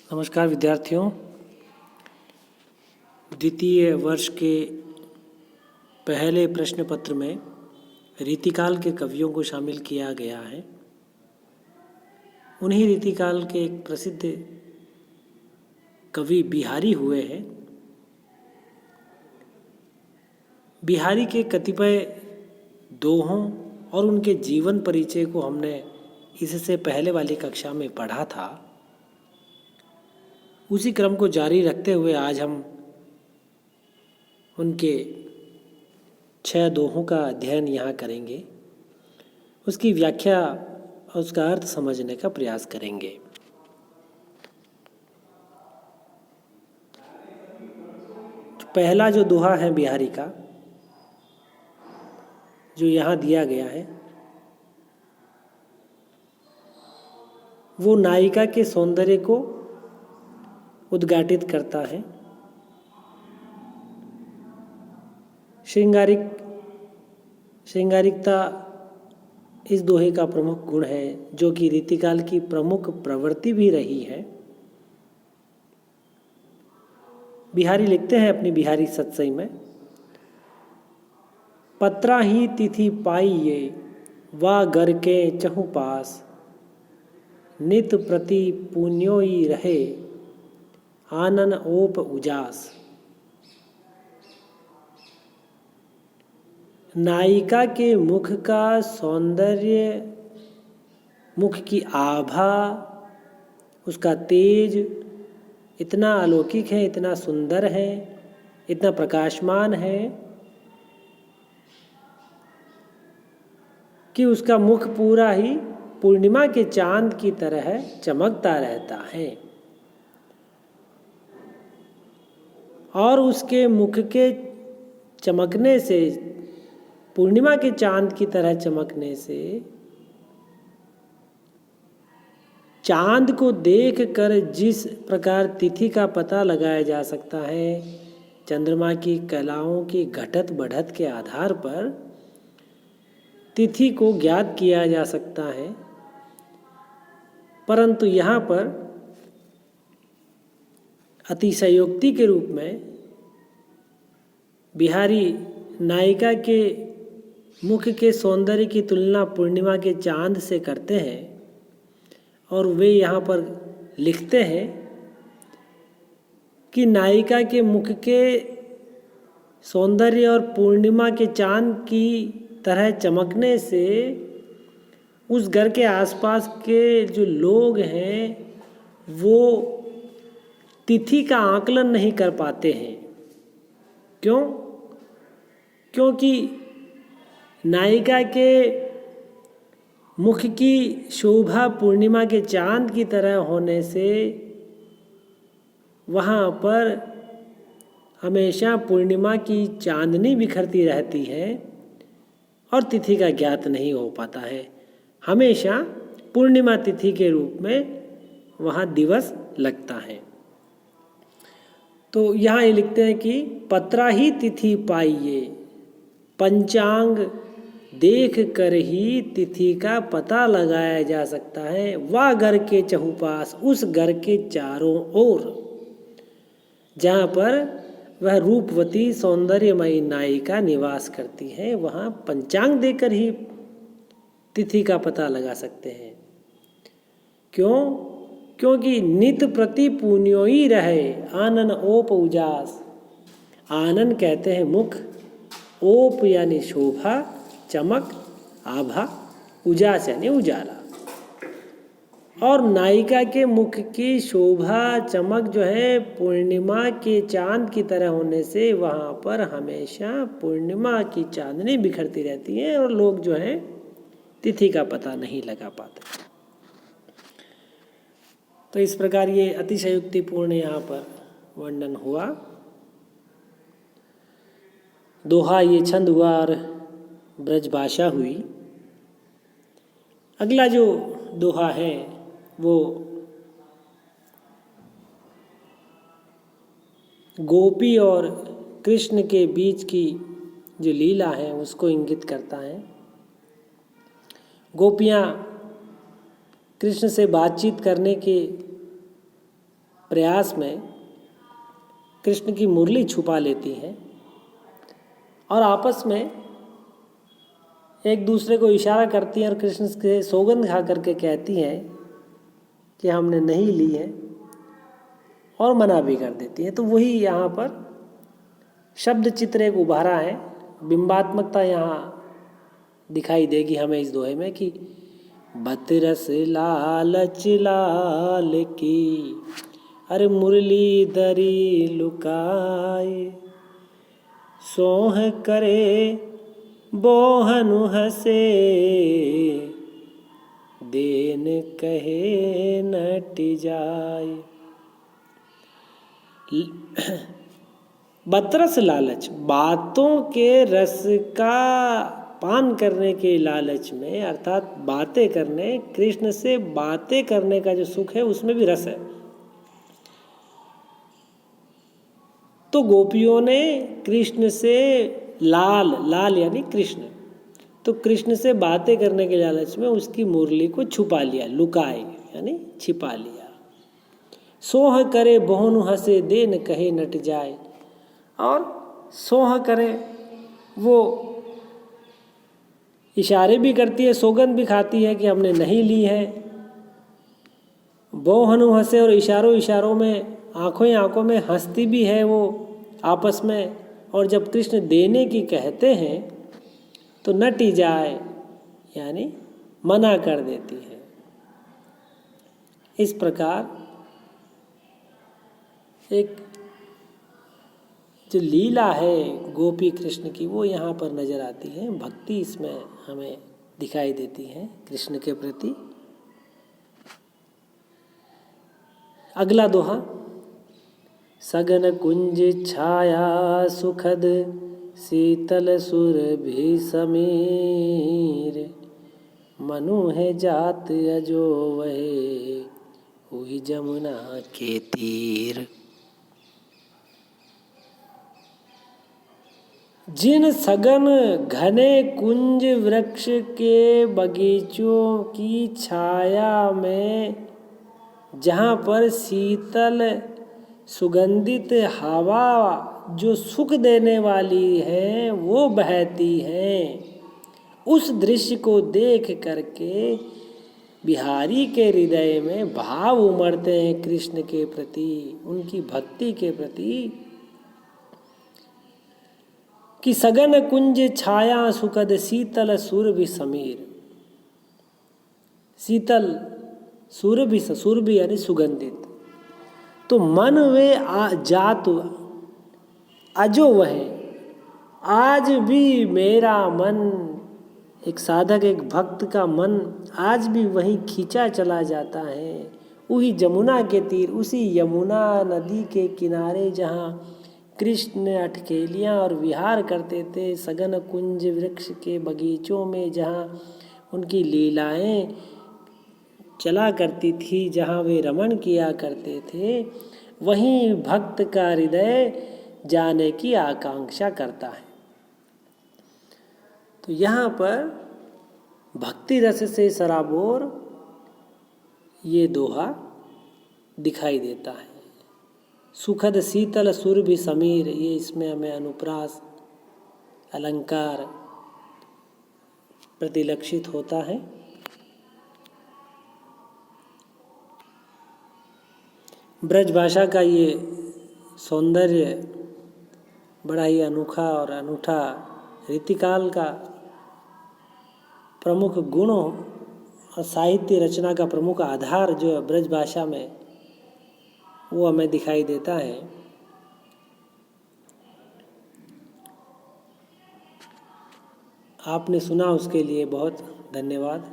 नमस्कार विद्यार्थियों। द्वितीय वर्ष के पहले प्रश्न पत्र में रीतिकाल के कवियों को शामिल किया गया है। उन्हीं रीतिकाल के एक प्रसिद्ध कवि बिहारी हुए हैं। बिहारी के कतिपय दोहों और उनके जीवन परिचय को हमने इससे पहले वाली कक्षा में पढ़ा था। उसी क्रम को जारी रखते हुए आज हम उनके 6 दोहों का अध्ययन यहाँ करेंगे, उसकी व्याख्या और उसका अर्थ समझने का प्रयास करेंगे। पहला जो दोहा है बिहारी का, जो यहाँ दिया गया है, वो नायिका के सौंदर्य को उद्घाटित करता है। श्रृंगारिकता इस दोहे का प्रमुख गुण है, जो कि रीतिकाल की प्रमुख प्रवृत्ति भी रही है। बिहारी लिखते हैं अपनी बिहारी सतसई में, पत्रा ही तिथि पाई ये वा घर के चहु पास, नित प्रति पुण्योई रहे आनन ओप उजास। नायिका के मुख का सौंदर्य, मुख की आभा, उसका तेज इतना अलौकिक है, इतना सुंदर है, इतना प्रकाशमान है कि उसका मुख पूरा ही पूर्णिमा के चांद की तरह चमकता रहता है। और उसके मुख के चमकने से, पूर्णिमा के चांद की तरह चमकने से, चांद को देखकर जिस प्रकार तिथि का पता लगाया जा सकता है, चंद्रमा की कलाओं की घटत बढ़त के आधार पर तिथि को ज्ञात किया जा सकता है, परंतु यहाँ पर अतिशयोक्ति के रूप में बिहारी नायिका के मुख के सौंदर्य की तुलना पूर्णिमा के चांद से करते हैं। और वे यहाँ पर लिखते हैं कि नायिका के मुख के सौंदर्य और पूर्णिमा के चांद की तरह चमकने से उस घर के आसपास के जो लोग हैं वो तिथि का आकलन नहीं कर पाते हैं। क्यों? क्योंकि नायिका के मुख की शोभा पूर्णिमा के चांद की तरह होने से वहाँ पर हमेशा पूर्णिमा की चांदनी बिखरती रहती है और तिथि का ज्ञात नहीं हो पाता है। हमेशा पूर्णिमा तिथि के रूप में वहाँ दिवस लगता है। तो यहाँ ये लिखते हैं कि पत्रा ही तिथि पाइये, पंचांग देख कर ही तिथि का पता लगाया जा सकता है। वह घर के चहुपास, उस घर के चारों ओर जहाँ पर वह रूपवती सौंदर्यमयी नायिका निवास करती है, वहाँ पंचांग देकर ही तिथि का पता लगा सकते हैं। क्यों? क्योंकि नित प्रति पुण्योई रहे आनन ओप उजास। आनन कहते हैं मुख, ओप यानी शोभा, चमक, आभा, उजास यानी उजाला। और नायिका के मुख की शोभा चमक जो है पूर्णिमा के चांद की तरह होने से वहाँ पर हमेशा पूर्णिमा की चांदनी बिखरती रहती है और लोग जो है तिथि का पता नहीं लगा पाते। तो इस प्रकार ये अतिशयोक्तिपूर्ण यहाँ पर वर्णन हुआ। दोहा ये छंद हुआ और ब्रजभाषा हुई। अगला जो दोहा है वो गोपी और कृष्ण के बीच की जो लीला है उसको इंगित करता है। गोपियाँ कृष्ण से बातचीत करने के प्रयास में कृष्ण की मुरली छुपा लेती हैं और आपस में एक दूसरे को इशारा करती हैं और कृष्ण से सौगंध खा करके कहती हैं कि हमने नहीं ली है, और मना भी कर देती हैं। तो वही यहाँ पर शब्द चित्र एक उभारा है, बिंबात्मकता यहाँ दिखाई देगी हमें इस दोहे में कि बतरस लालच लाल की, अरे मुरली दरी लुकाए, सोह करे बोहनु हसे, देन कहे नट जाए। बतरस लालच, बातों के रस का पान करने के लालच में, अर्थात बातें करने, कृष्ण से बातें करने का जो सुख है उसमें भी रस है। तो गोपियों ने कृष्ण से लाल यानी कृष्ण, तो कृष्ण से बातें करने के लालच में उसकी मुरली को छुपा लिया, लुकाए यानी छिपा लिया। सोह करे बहुनु हंसे, देन कहे नट जाए, और सोह करे वो इशारे भी करती है, सौगंध भी खाती है कि हमने नहीं ली है। बहुनु हंसे, और इशारों में आंखों में हंसती भी है वो आपस में। और जब कृष्ण देने की कहते हैं तो नटी जाए यानी मना कर देती है। इस प्रकार एक जो लीला है गोपी कृष्ण की वो यहाँ पर नजर आती है, भक्ति इसमें हमें दिखाई देती है कृष्ण के प्रति। अगला दोहा, सगन कुंज छाया सुखद, शीतल सुरभि समीर, मनु है जात अजो वहे, हुई जमुना के तीर। जिन सघन घने कुंज वृक्ष के बगीचों की छाया में, जहाँ पर शीतल सुगंधित हवा जो सुख देने वाली है वो बहती है, उस दृश्य को देख करके बिहारी के हृदय में भाव उमड़ते हैं कृष्ण के प्रति, उनकी भक्ति के प्रति। कि सगन कुंज छाया सुखद, शीतल सुरभि समीर। शीतल सुरभि यानी सुगंधित। तो मन वे जात अजो वह, आज भी मेरा मन, एक साधक एक भक्त का मन आज भी वहीं खींचा चला जाता है, वही जमुना के तीर, उसी यमुना नदी के किनारे जहाँ कृष्ण अठखेलियाँ और विहार करते थे, सघन कुंज वृक्ष के बगीचों में जहाँ उनकी लीलाएं चला करती थी, जहाँ वे रमण किया करते थे, वहीं भक्त का हृदय जाने की आकांक्षा करता है। तो यहाँ पर भक्ति रस से सराबोर ये दोहा दिखाई देता है। सुखद शीतल सुरभि समीर, ये इसमें हमें अनुप्रास अलंकार प्रतिलक्षित होता है। ब्रज भाषा का ये सौंदर्य बड़ा ही अनोखा और अनूठा रीतिकाल का प्रमुख गुण और साहित्य रचना का प्रमुख आधार जो है ब्रज भाषा में, वो हमें दिखाई देता है। आपने सुना उसके लिए बहुत धन्यवाद।